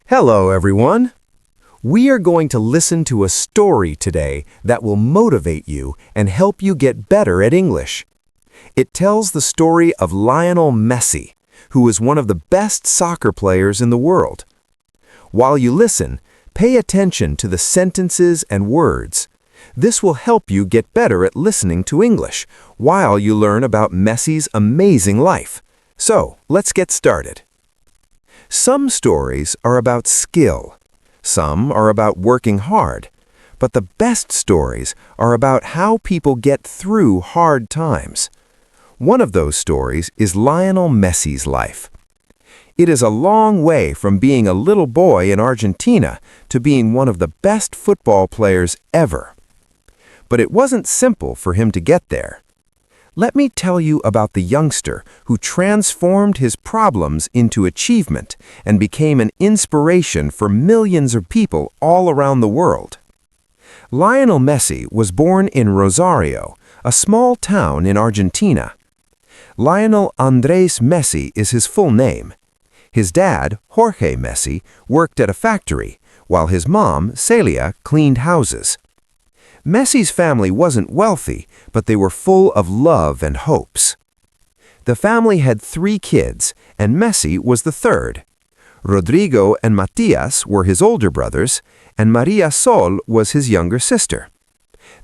Hello, everyone. We are going to listen to a story today that will motivate you and help you get better at English. It tells the story of Lionel Messi, who is one of the best soccer players in the world. While you listen, pay attention to the sentences and words. This will help you get better at listening to English while you learn about Messi's amazing life. So, let's get started. Some stories are about skill. Some are about working hard. But the best stories are about how people get through hard times. One of those stories is Lionel Messi's life. It is a long way from being a little boy in Argentina to being one of the best football players ever. But it wasn't simple for him to get there. Let me tell you about the youngster who transformed his problems into achievement and became an inspiration for millions of people all around the world. Lionel Messi was born in Rosario, a small town in Argentina. Lionel Andrés Messi is his full name. His dad, Jorge Messi, worked at a factory, while his mom, Celia, cleaned houses. Messi's family wasn't wealthy, but they were full of love and hopes. The family had 3 kids, and Messi was the third. Rodrigo and Matias were his older brothers, and Maria Sol was his younger sister.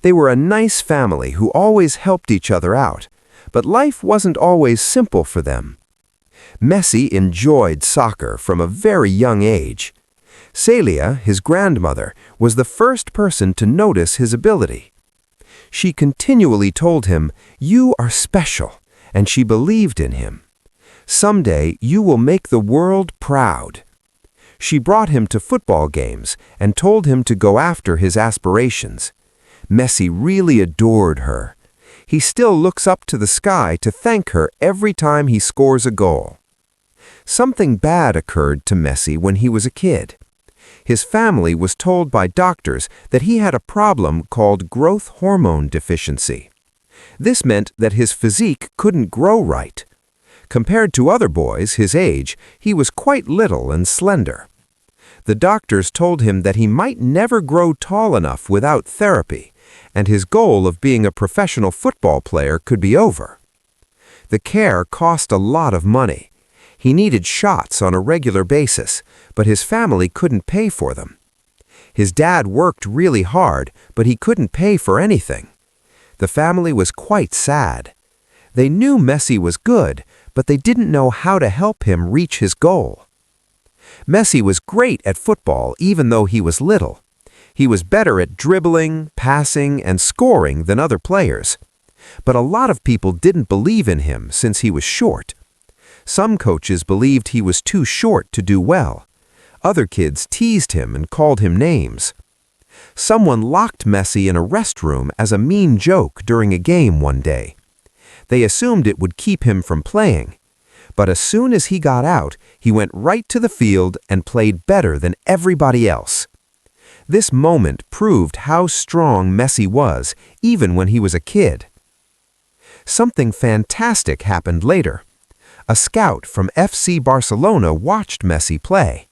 They were a nice family who always helped each other out, but life wasn't always simple for them. Messi enjoyed soccer from a very young age. Celia, his grandmother, was the first person to notice his ability. She continually told him, "You are special," and she believed in him. "Someday you will make the world proud." She brought him to football games and told him to go after his aspirations. Messi really adored her. He still looks up to the sky to thank her every time he scores a goal. Something bad occurred to Messi when he was a kid. His family was told by doctors that he had a problem called growth hormone deficiency. This meant that his physique couldn't grow right. Compared to other boys his age, he was quite little and slender. The doctors told him that he might never grow tall enough without therapy, and his goal of being a professional football player could be over. The care cost a lot of money. He needed shots on a regular basis, but his family couldn't pay for them. His dad worked really hard, but he couldn't pay for anything. The family was quite sad. They knew Messi was good, but they didn't know how to help him reach his goal. Messi was great at football even though he was little. He was better at dribbling, passing, and scoring than other players. But a lot of people didn't believe in him since he was short. Some coaches believed he was too short to do well. Other kids teased him and called him names. Someone locked Messi in a restroom as a mean joke during a game one day. They assumed it would keep him from playing. But as soon as he got out, he went right to the field and played better than everybody else. This moment proved how strong Messi was, even when he was a kid. Something fantastic happened later. A scout from FC Barcelona watched Messi play.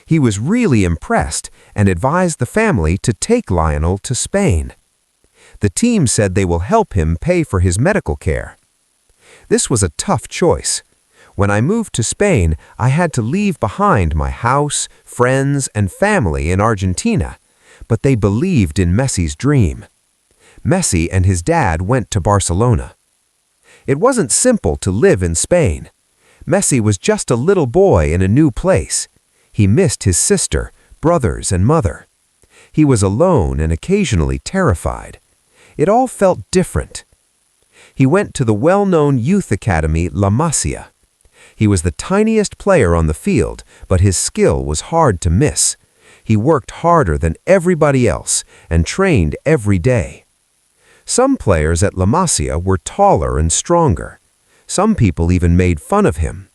He was really impressed and advised the family to take Lionel to Spain. The team said they will help him pay for his medical care. This was a tough choice. When I moved to Spain, I had to leave behind my house, friends, and family in Argentina, but they believed in Messi's dream. Messi and his dad went to Barcelona. It wasn't simple to live in Spain. Messi was just a little boy in a new place. He missed his sister, brothers, and mother. He was alone and occasionally terrified. It all felt different. He went to the well-known youth academy La Masia. He was the tiniest player on the field, but his skill was hard to miss. He worked harder than everybody else and trained every day. Some players at La Masia were taller and stronger. Some people even made fun of him.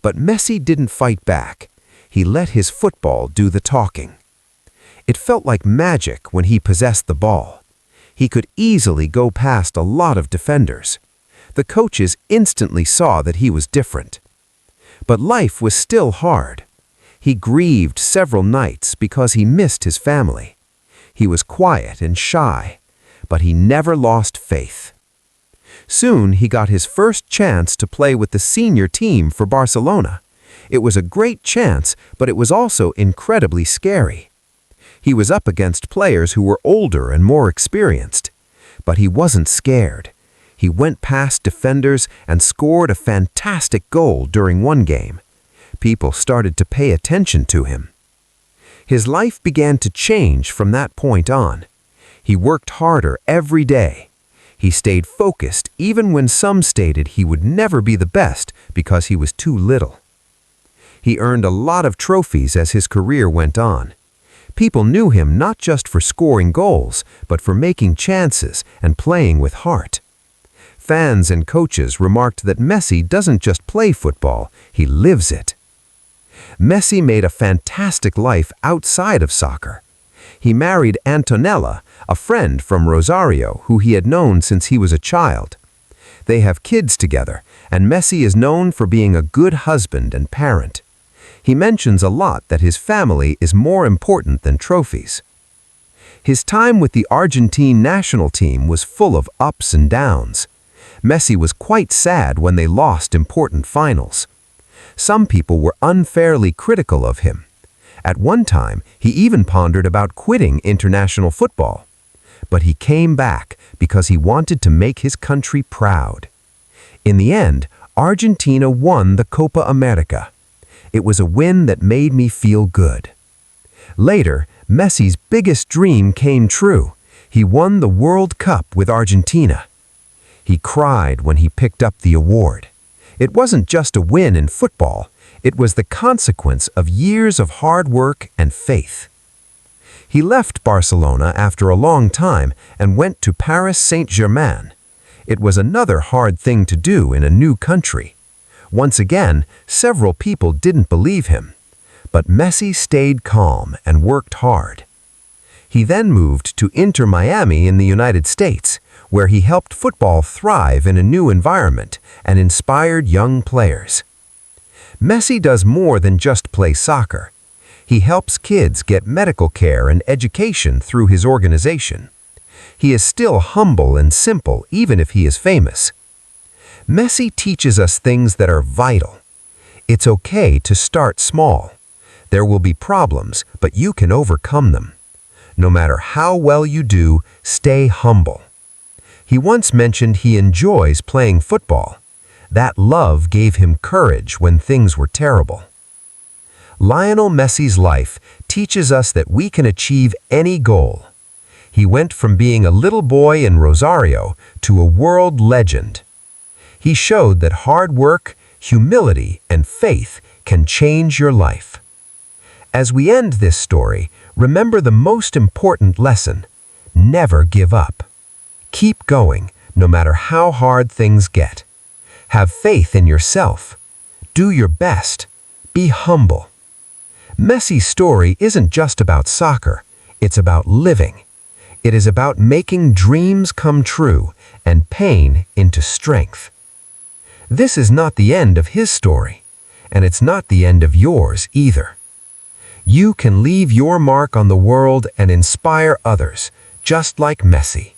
But Messi didn't fight back. He let his football do the talking. It felt like magic when he possessed the ball. He could easily go past a lot of defenders. The coaches instantly saw that he was different. But life was still hard. He grieved several nights because he missed his family. He was quiet and shy, but he never lost faith. Soon he got his first chance to play with the senior team for Barcelona. It was a great chance, but it was also incredibly scary. He was up against players who were older and more experienced. But he wasn't scared. He went past defenders and scored a fantastic goal during one game. People started to pay attention to him. His life began to change from that point on. He worked harder every day. He stayed focused even when some stated he would never be the best because he was too little. He earned a lot of trophies as his career went on. People knew him not just for scoring goals, but for making chances and playing with heart. Fans and coaches remarked that Messi doesn't just play football, he lives it. Messi made a fantastic life outside of soccer. He married Antonella, a friend from Rosario who he had known since he was a child. They have kids together, and Messi is known for being a good husband and parent. He mentions a lot that his family is more important than trophies. His time with the Argentine national team was full of ups and downs. Messi was quite sad when they lost important finals. Some people were unfairly critical of him. At one time, he even pondered about quitting international football. But he came back because he wanted to make his country proud. In the end, Argentina won the Copa America. It was a win that made me feel good. Later, Messi's biggest dream came true. He won the World Cup with Argentina. He cried when he picked up the award. It wasn't just a win in football. It was the consequence of years of hard work and faith. He left Barcelona after a long time and went to Paris Saint-Germain. It was another hard thing to do in a new country. Once again, several people didn't believe him. But Messi stayed calm and worked hard. He then moved to Inter Miami in the United States, where he helped football thrive in a new environment and inspired young players. Messi does more than just play soccer. He helps kids get medical care and education through his organization. He is still humble and simple even if he is famous. Messi teaches us things that are vital. It's okay to start small. There will be problems, but you can overcome them. No matter how well you do, stay humble. He once mentioned he enjoys playing football. That love gave him courage when things were terrible. Lionel Messi's life teaches us that we can achieve any goal. He went from being a little boy in Rosario to a world legend. He showed that hard work, humility, and faith can change your life. As we end this story, remember the most important lesson: never give up. Keep going, no matter how hard things get. Have faith in yourself. Do your best. Be humble. Messi's story isn't just about soccer, it's about living. It is about making dreams come true and pain into strength. This is not the end of his story, and it's not the end of yours either. You can leave your mark on the world and inspire others, just like Messi.